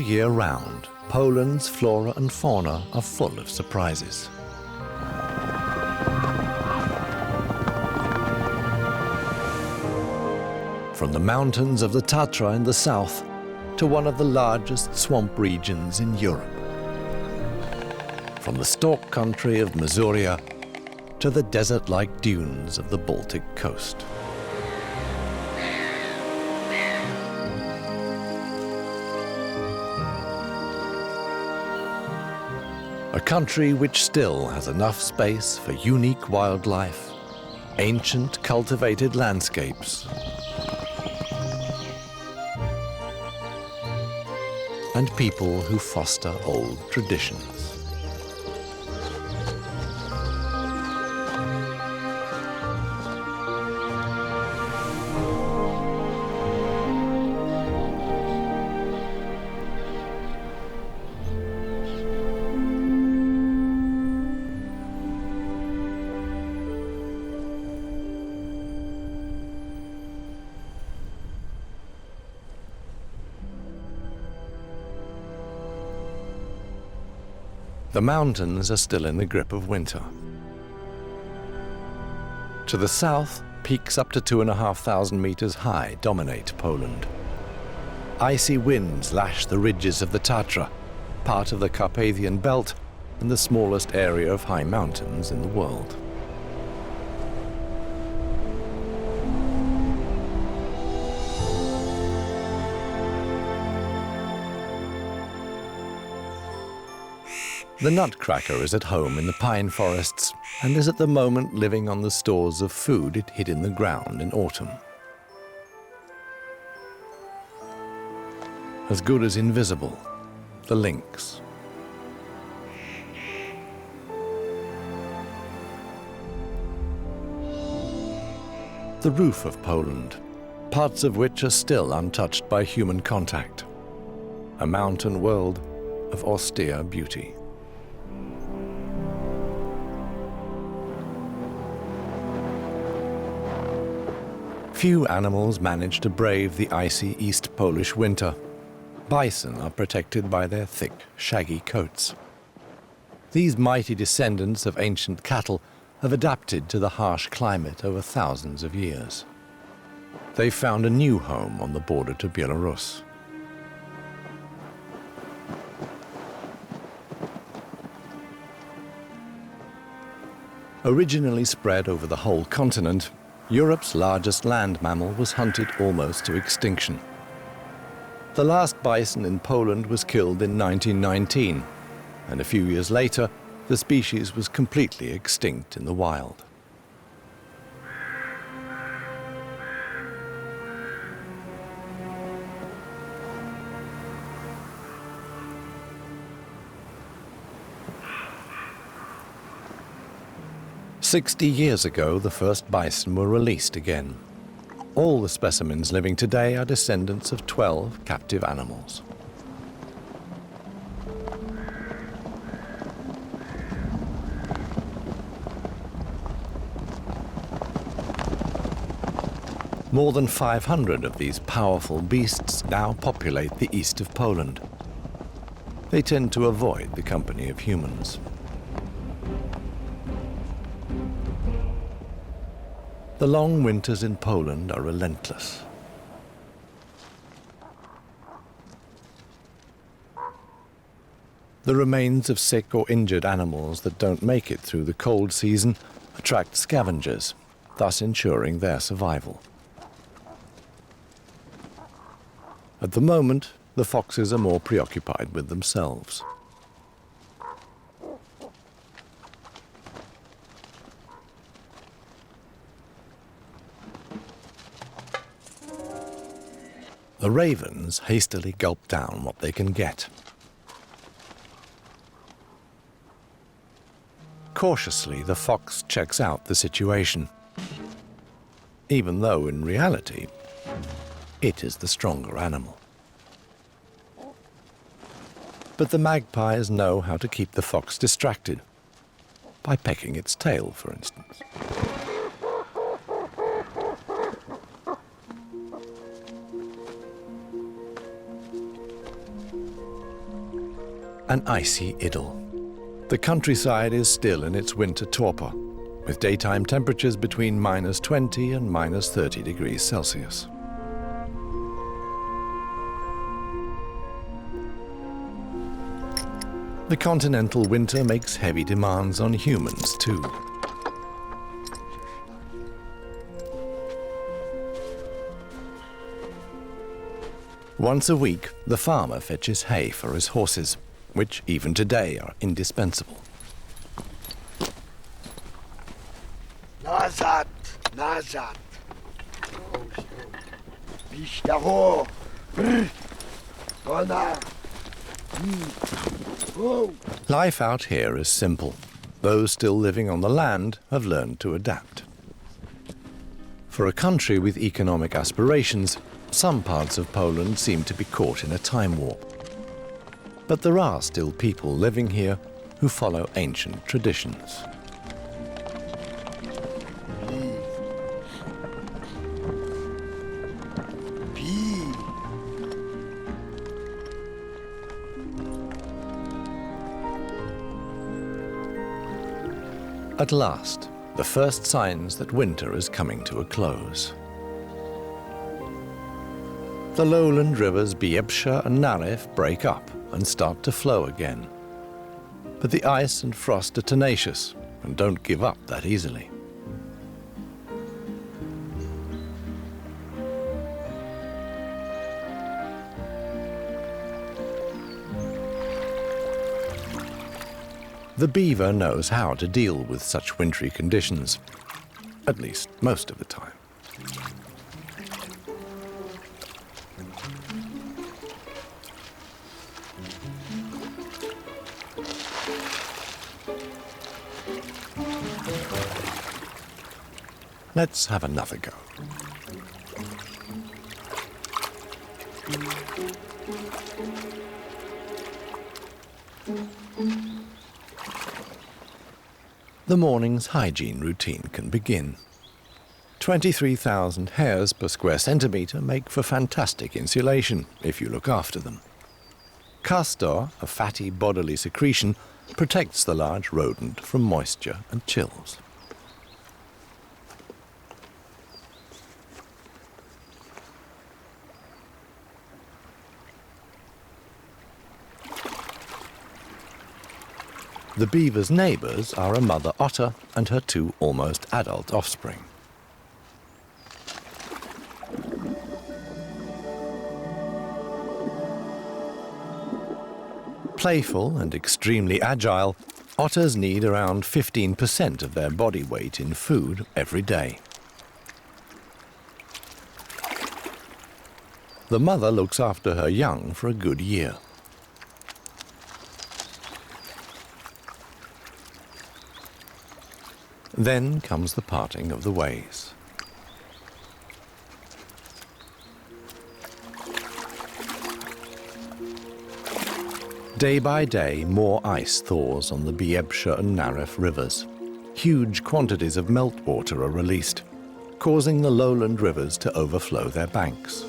year round, Poland's flora and fauna are full of surprises. From the mountains of the Tatra in the south to one of the largest swamp regions in Europe. From the Stork country of Masuria to the desert-like dunes of the Baltic coast. A country which still has enough space for unique wildlife, ancient cultivated landscapes, and people who foster old traditions. The mountains are still in the grip of winter. To the south, peaks up to 2,500 meters high dominate Poland. Icy winds lash the ridges of the Tatra, part of the Carpathian Belt and the smallest area of high mountains in the world. The nutcracker is at home in the pine forests and is at the moment living on the stores of food it hid in the ground in autumn. As good as invisible, the lynx. The roof of Poland, parts of which are still untouched by human contact. A mountain world of austere beauty. Few animals manage to brave the icy East Polish winter. Bison are protected by their thick, shaggy coats. These mighty descendants of ancient cattle have adapted to the harsh climate over thousands of years. They've found a new home on the border to Belarus. Originally spread over the whole continent, Europe's largest land mammal was hunted almost to extinction. The last bison in Poland was killed in 1919, and a few years later, the species was completely extinct in the wild. "60 years ago, the first bison were released again. All the specimens living today are descendants of 12 captive animals. More than 500 of these powerful beasts now populate the east of Poland. They tend to avoid the company of humans. The long winters in Poland are relentless. The remains of sick or injured animals that don't make it through the cold season attract scavengers, thus ensuring their survival. At the moment, the foxes are more preoccupied with themselves. The ravens hastily gulp down what they can get. Cautiously, the fox checks out the situation, even though in reality, it is the stronger animal. But the magpies know how to keep the fox distracted, by pecking its tail, for instance. An icy idyll. The countryside is still in its winter torpor, with daytime temperatures between -20 and -30 degrees Celsius. The continental winter makes heavy demands on humans too. Once a week, the farmer fetches hay for his horses, which even today are indispensable. Nazad, nazad. Nicht da hoch. Life out here is simple. Those still living on the land have learned to adapt. For a country with economic aspirations, some parts of Poland seem to be caught in a time warp. But there are still people living here who follow ancient traditions. At last, the first signs that winter is coming to a close. The lowland rivers Bibia and Narew break up and start to flow again. But the ice and frost are tenacious and don't give up that easily. The beaver knows how to deal with such wintry conditions, at least most of the time. Let's have another go. The morning's hygiene routine can begin. 23,000 hairs per square centimetre make for fantastic insulation if you look after them. Castor, a fatty bodily secretion, protects the large rodent from moisture and chills. The beaver's neighbours are a mother otter and her two almost adult offspring. Playful and extremely agile, otters need around 15% of their body weight in food every day. The mother looks after her young for a good year. Then comes the parting of the ways. Day by day, more ice thaws on the Bibia and Narew rivers. Huge quantities of meltwater are released, causing the lowland rivers to overflow their banks.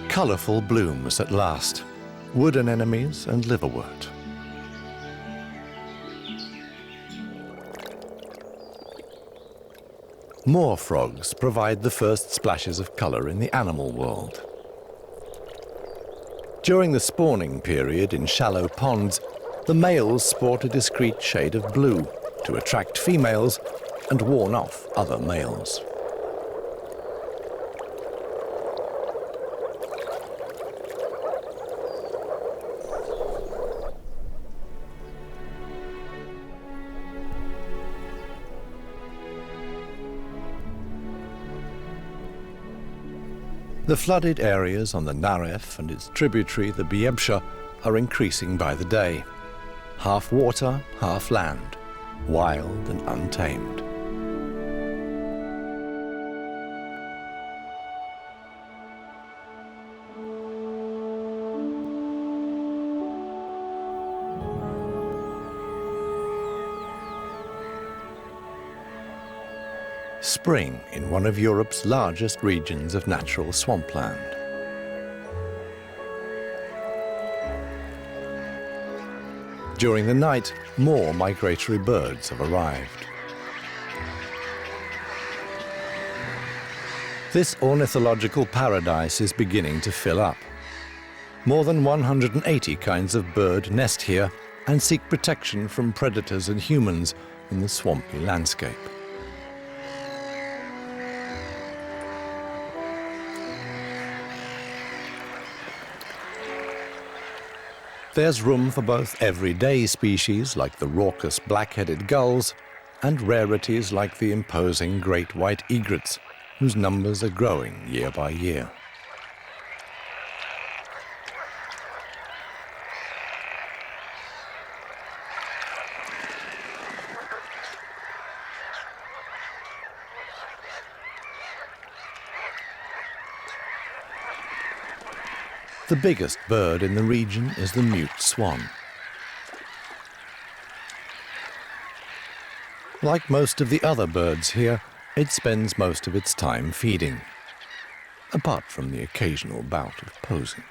Colourful blooms at last, wood anemones and liverwort. Moor frogs provide the first splashes of colour in the animal world. During the spawning period in shallow ponds, the males sport a discreet shade of blue to attract females and warn off other males. The flooded areas on the Narew and its tributary, the Bibia, are increasing by the day. Half water, half land, wild and untamed. Spring in one of Europe's largest regions of natural swampland. During the night, more migratory birds have arrived. This ornithological paradise is beginning to fill up. More than 180 kinds of bird nest here and seek protection from predators and humans in the swampy landscape. There's room for both everyday species like the raucous black-headed gulls and rarities like the imposing great white egrets, whose numbers are growing year by year. The biggest bird in the region is the mute swan. Like most of the other birds here, it spends most of its time feeding, apart from the occasional bout of posing.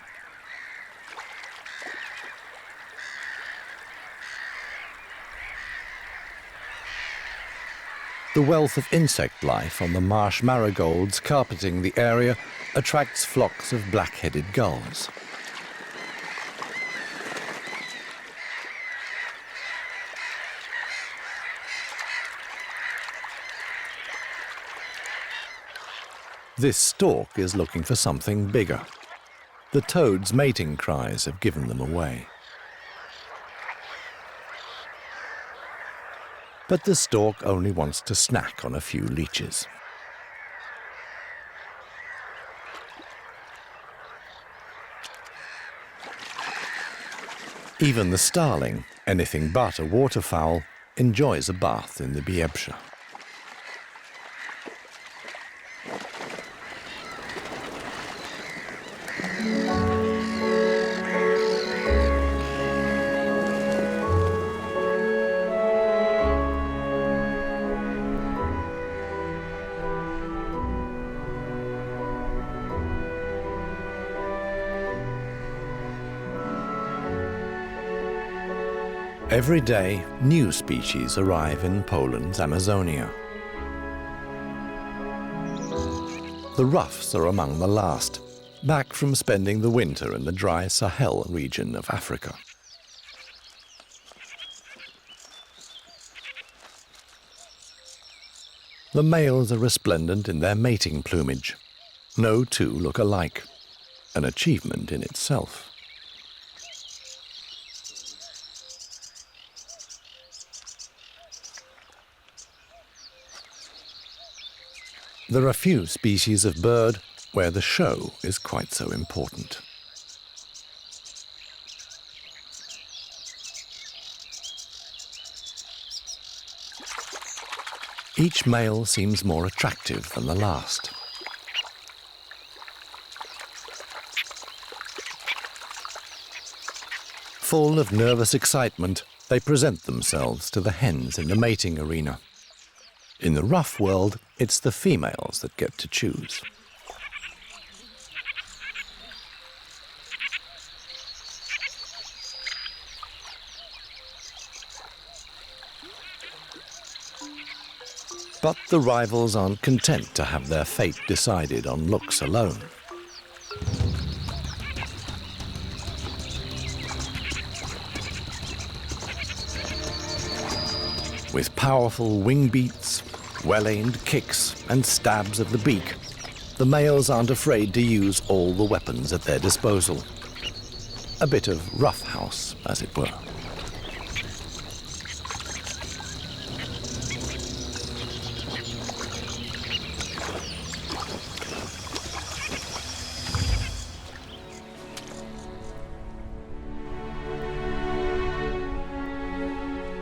The wealth of insect life on the marsh marigolds carpeting the area attracts flocks of black-headed gulls. This stork is looking for something bigger. The toad's mating cries have given them away. But the stork only wants to snack on a few leeches. Even the starling, anything but a waterfowl, enjoys a bath in the Bibia. Every day, new species arrive in Poland's Amazonia. The ruffs are among the last, back from spending the winter in the dry Sahel region of Africa. The males are resplendent in their mating plumage. No two look alike, an achievement in itself. There are few species of bird where the show is quite so important. Each male seems more attractive than the last. Full of nervous excitement, they present themselves to the hens in the mating arena. In the rough world, it's the females that get to choose. But the rivals aren't content to have their fate decided on looks alone. With powerful wing beats, well-aimed kicks and stabs of the beak, the males aren't afraid to use all the weapons at their disposal. A bit of roughhouse, as it were.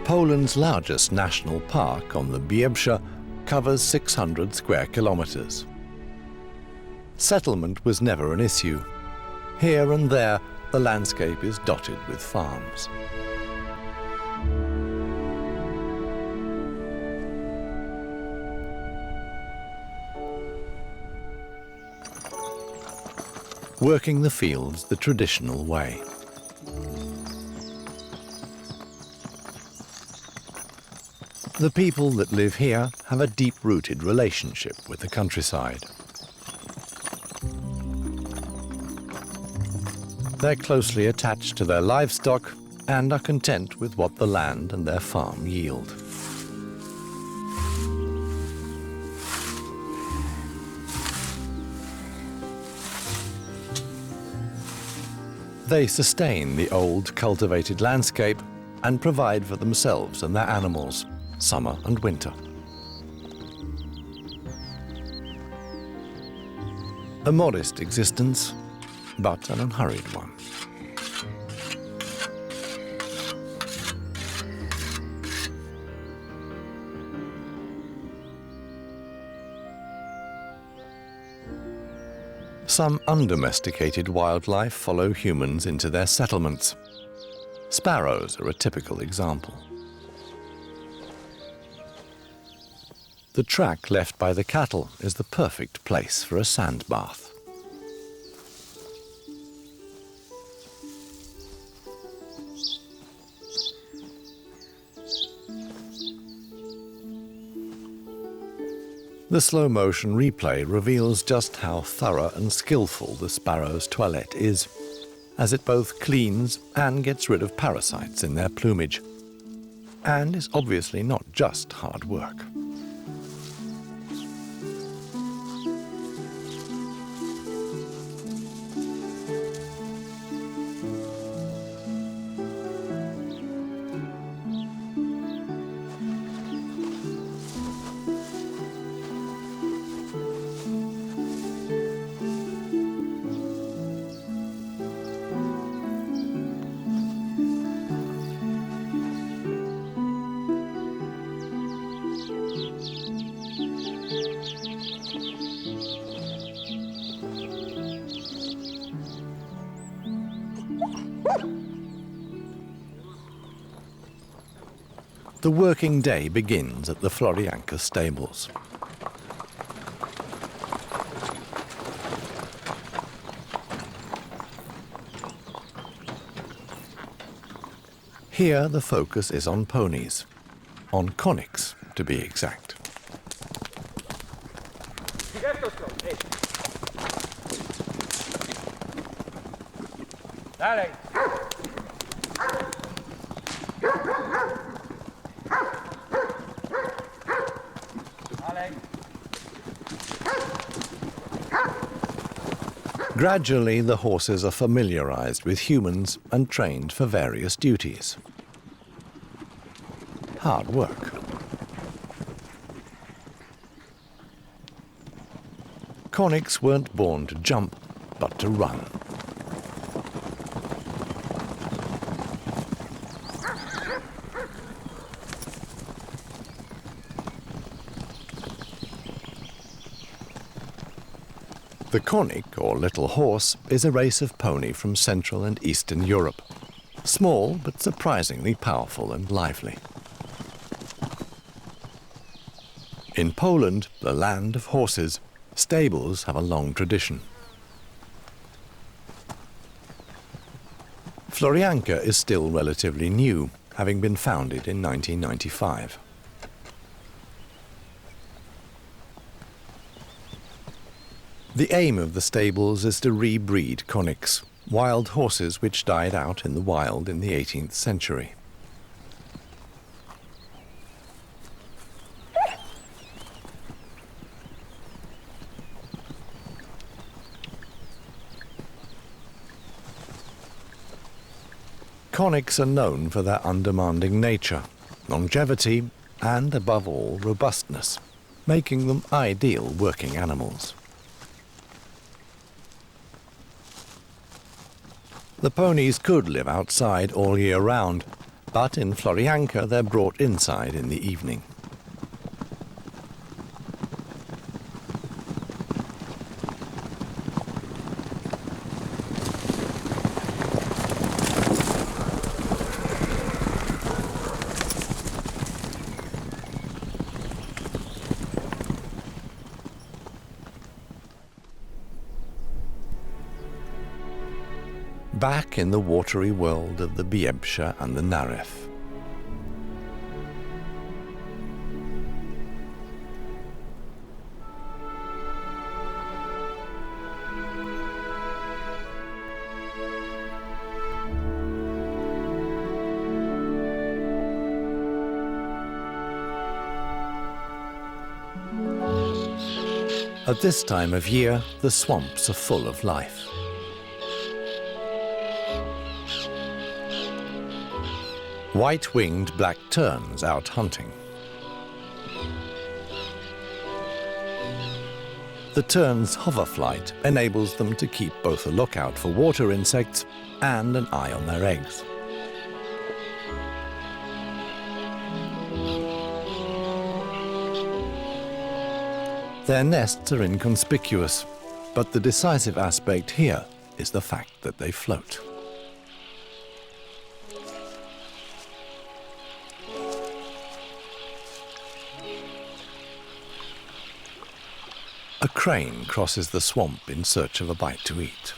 Poland's largest national park on the Bibia covers 600 square kilometers. Settlement was never an issue. Here and there, the landscape is dotted with farms. working the fields the traditional way. The people that live here have a deep-rooted relationship with the countryside. They're closely attached to their livestock and are content with what the land and their farm yield. They sustain the old cultivated landscape and provide for themselves and their animals, summer and winter. A modest existence, but an unhurried one. Some undomesticated wildlife follow humans into their settlements. Sparrows are a typical example. The track left by the cattle is the perfect place for a sand bath. The slow-motion replay reveals just how thorough and skillful the sparrow's toilette is, as it both cleans and gets rid of parasites in their plumage, and is obviously not just hard work. The working day begins at the Florianka stables. Here the focus is on ponies, on conics to be exact. Gradually, the horses are familiarized with humans and trained for various duties. Hard work. Conics weren't born to jump, but to run. The conic, or little horse, is a race of pony from Central and Eastern Europe. Small, but surprisingly powerful and lively. In Poland, the land of horses, stables have a long tradition. Florianka is still relatively new, having been founded in 1995. The aim of the stables is to rebreed conics, wild horses which died out in the wild in the 18th century. Conics are known for their undemanding nature, longevity, and above all, robustness, making them ideal working animals. The ponies could live outside all year round, but in Florianka they're brought inside in the evening. back in the watery world of the Bibia and the Narew. At this time of year, the swamps are full of life. White-winged black terns out hunting. The tern's hover flight enables them to keep both a lookout for water insects and an eye on their eggs. Their nests are inconspicuous, but the decisive aspect here is the fact that they float. A crane crosses the swamp in search of a bite to eat.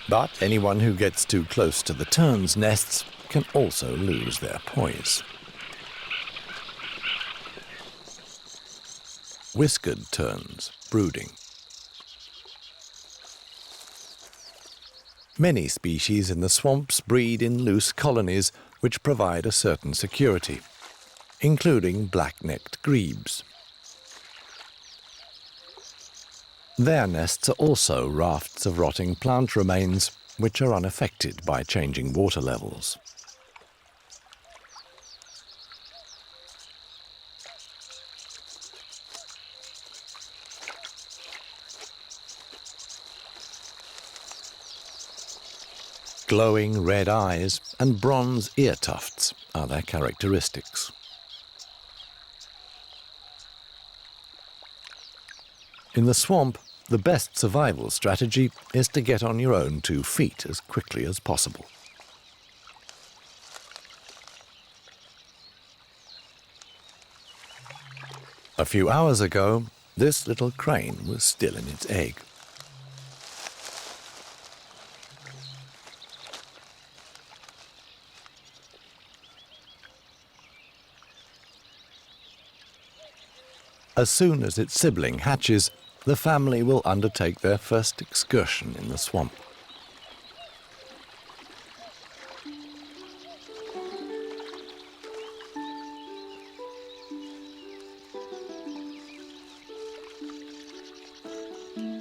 But anyone who gets too close to the tern's nests can also lose their poise. Whiskered terns brooding. Many species in the swamps breed in loose colonies which provide a certain security, including black-necked grebes. Their nests are also rafts of rotting plant remains which are unaffected by changing water levels. Glowing red eyes and bronze ear tufts are their characteristics. In the swamp, the best survival strategy is to get on your own 2 feet as quickly as possible. A few hours ago, this little crane was still in its egg. As soon as its sibling hatches, the family will undertake their first excursion in the swamp.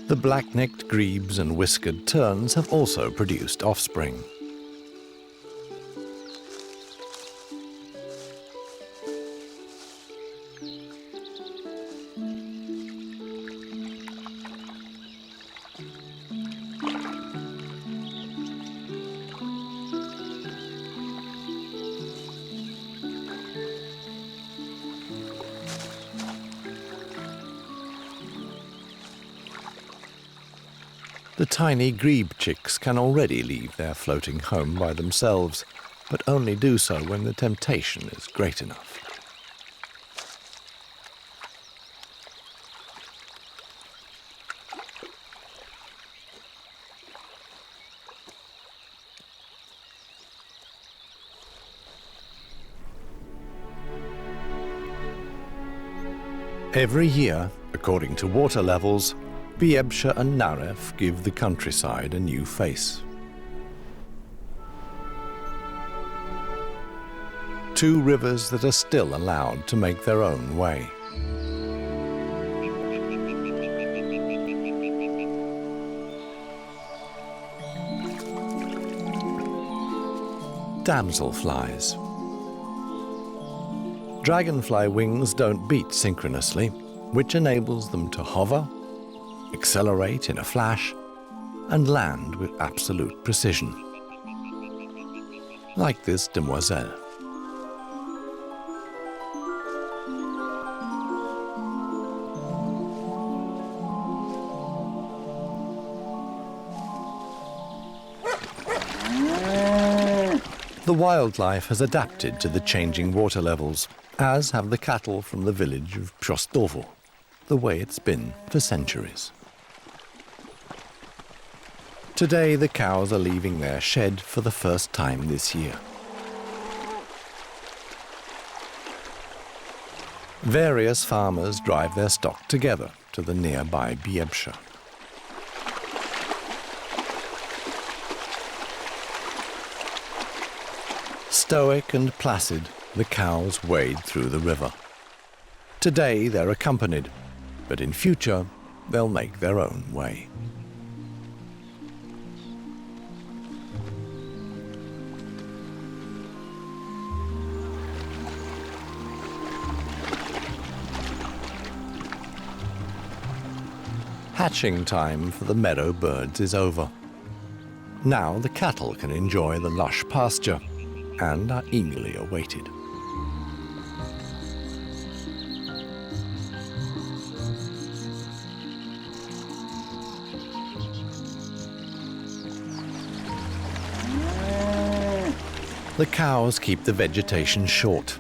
The black-necked grebes and whiskered terns have also produced offspring. The tiny grebe chicks can already leave their floating home by themselves, but only do so when the temptation is great enough. Every year, according to water levels, Bibia and Narew give the countryside a new face. 2 rivers that are still allowed to make their own way. Damselflies. Dragonfly wings don't beat synchronously, which enables them to hover, accelerate in a flash, and land with absolute precision. Like this demoiselle. The wildlife has adapted to the changing water levels, as have the cattle from the village of Prostovo, the way it's been for centuries. Today the cows are leaving their shed for the first time this year. Various farmers drive their stock together to the nearby Bibia. Stoic and placid, the cows wade through the river. Today they're accompanied, but in future they'll make their own way. Hatching time for the meadow birds is over. Now the cattle can enjoy the lush pasture and are eagerly awaited. The cows keep the vegetation short.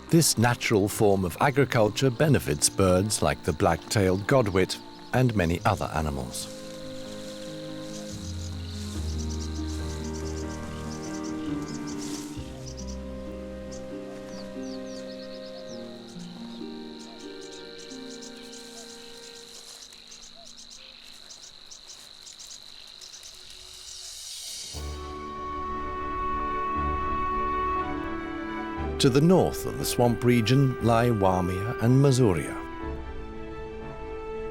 This natural form of agriculture benefits birds like the black-tailed godwit and many other animals. To the north of the swamp region lie Warmia and Masuria,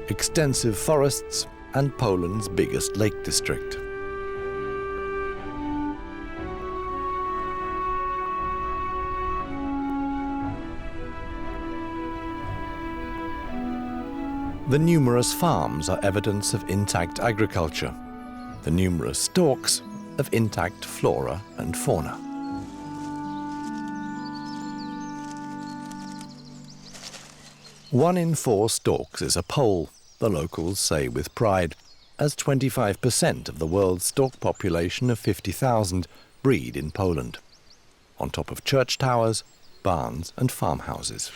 extensive forests and Poland's biggest lake district. The numerous farms are evidence of intact agriculture, the numerous storks of intact flora and fauna. One in 4 storks is a Pole, the locals say with pride, as 25% of the world's stork population of 50,000 breed in Poland, on top of church towers, barns and farmhouses.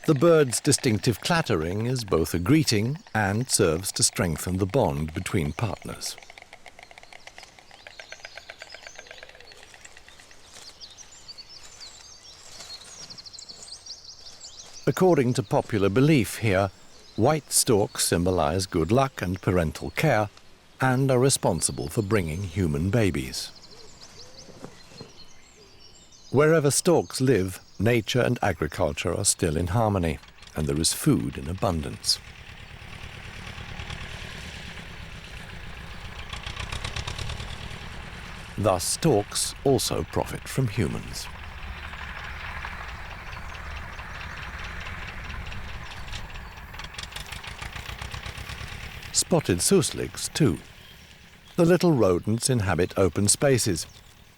The bird's distinctive clattering is both a greeting and serves to strengthen the bond between partners. According to popular belief here, white storks symbolize good luck and parental care and are responsible for bringing human babies. Wherever storks live, nature and agriculture are still in harmony, and there is food in abundance. Thus, storks also profit from humans. Spotted susliks too. The little rodents inhabit open spaces,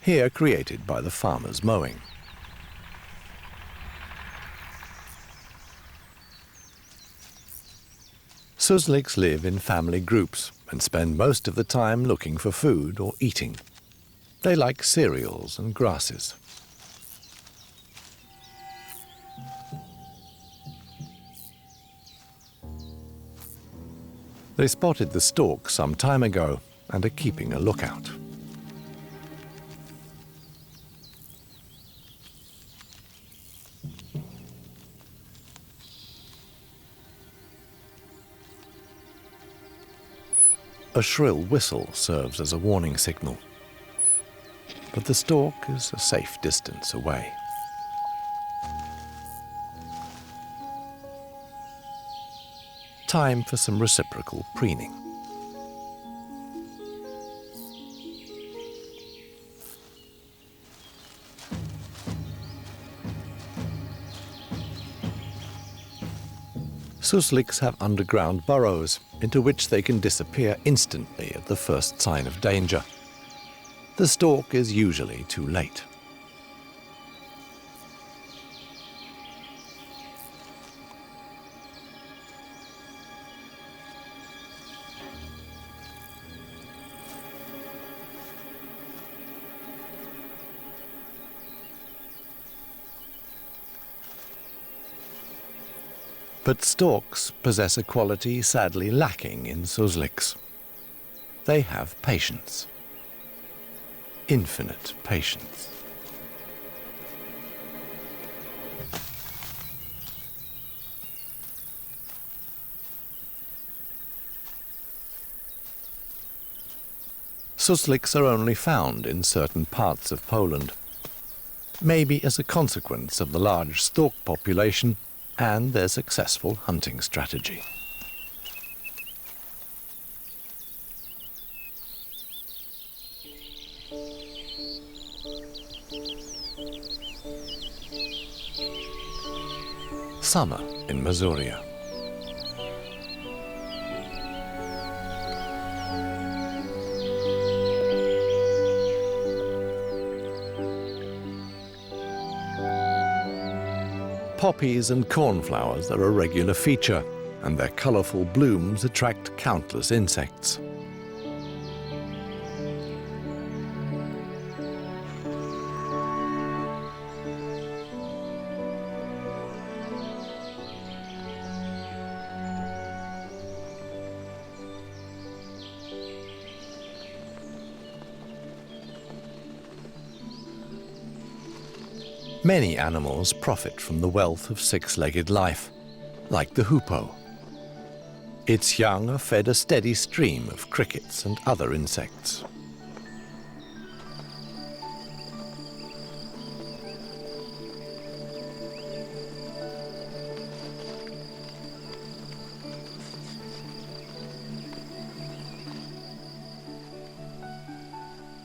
here created by the farmer's mowing. Susliks live in family groups and spend most of the time looking for food or eating. They like cereals and grasses. They spotted the stork some time ago and are keeping a lookout. A shrill whistle serves as a warning signal, but the stork is a safe distance away. Time for some reciprocal preening. Susliks have underground burrows into which they can disappear instantly at the first sign of danger. The stork is usually too late. But storks possess a quality sadly lacking in susliks. They have patience. Infinite patience. Susliks are only found in certain parts of Poland, maybe as a consequence of the large stork population and their successful hunting strategy. Summer in Masuria. Poppies and cornflowers are a regular feature, and their colourful blooms attract countless insects. Many animals profit from the wealth of six-legged life, like the hoopoe. Its young are fed a steady stream of crickets and other insects.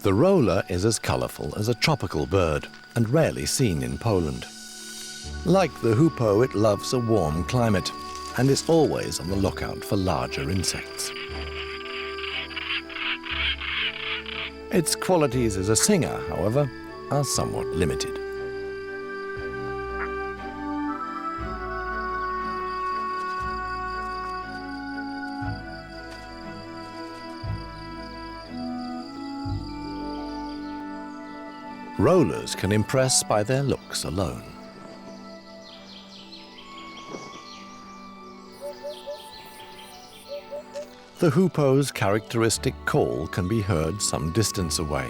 The roller is as colourful as a tropical bird and rarely seen in Poland. Like the hoopoe, it loves a warm climate and is always on the lookout for larger insects. Its qualities as a singer, however, are somewhat limited. Rollers can impress by their looks alone. The hoopoe's characteristic call can be heard some distance away.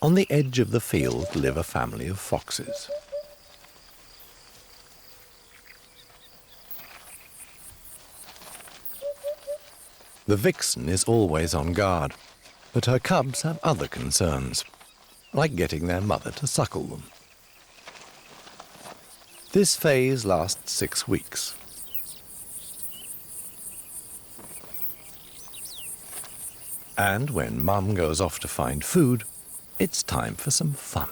On the edge of the field live a family of foxes. The vixen is always on guard, but her cubs have other concerns, like getting their mother to suckle them. This phase lasts 6 weeks. And when Mum goes off to find food, it's time for some fun.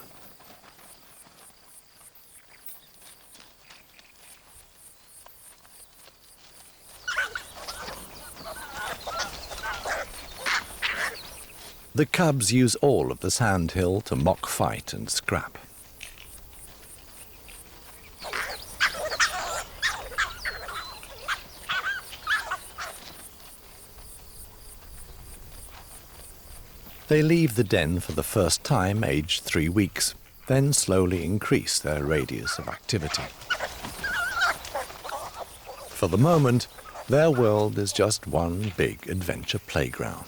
The cubs use all of the sandhill to mock fight and scrap. They leave the den for the first time aged 3 weeks, then slowly increase their radius of activity. For the moment, their world is just one big adventure playground.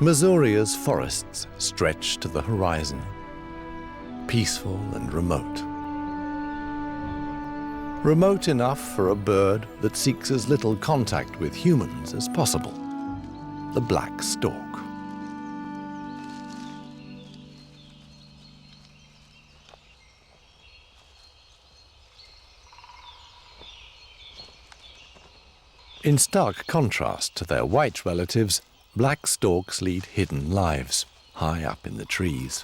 Masuria's forests stretch to the horizon, peaceful and remote. Remote enough for a bird that seeks as little contact with humans as possible, the black stork. In stark contrast to their white relatives, black storks lead hidden lives, high up in the trees.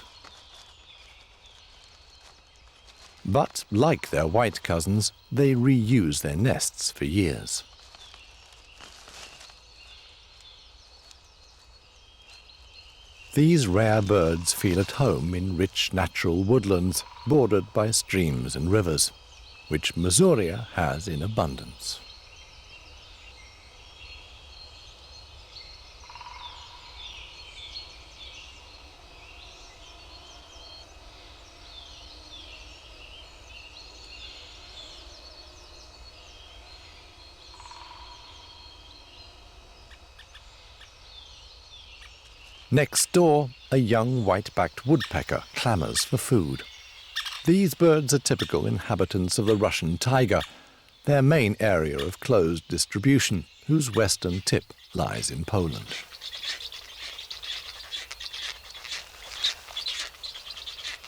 But, like their white cousins, they reuse their nests for years. These rare birds feel at home in rich natural woodlands bordered by streams and rivers, which Masuria has in abundance. Next door, a young white-backed woodpecker clamours for food. These birds are typical inhabitants of the Russian taiga, their main area of closed distribution, whose western tip lies in Poland.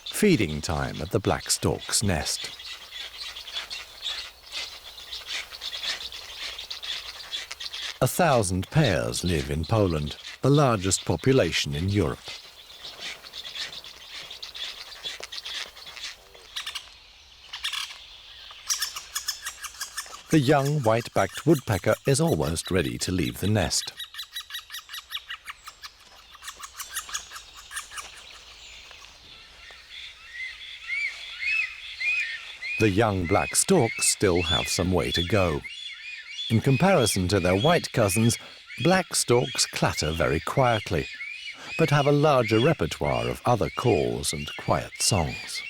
Feeding time at the black stork's nest. A 1,000 pairs live in Poland, the largest population in Europe. The young white-backed woodpecker is almost ready to leave the nest. The young black storks still have some way to go. In comparison to their white cousins, black storks clatter very quietly, but have a larger repertoire of other calls and quiet songs.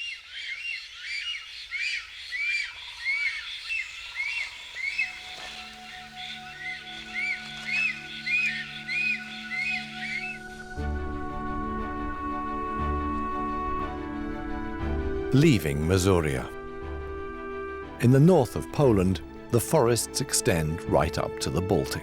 Leaving Masuria. In the north of Poland, the forests extend right up to the Baltic.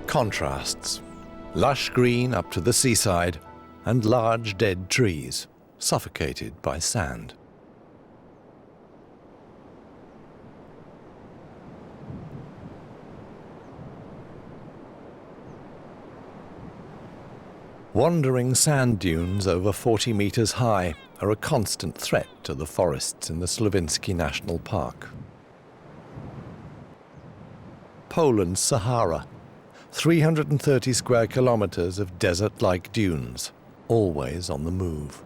Contrasts: lush green up to the seaside, and large dead trees, suffocated by sand. Wandering sand dunes over 40 meters high are a constant threat to the forests in the Slovinsky National Park. Poland's Sahara, 330 square kilometers of desert-like dunes, always on the move.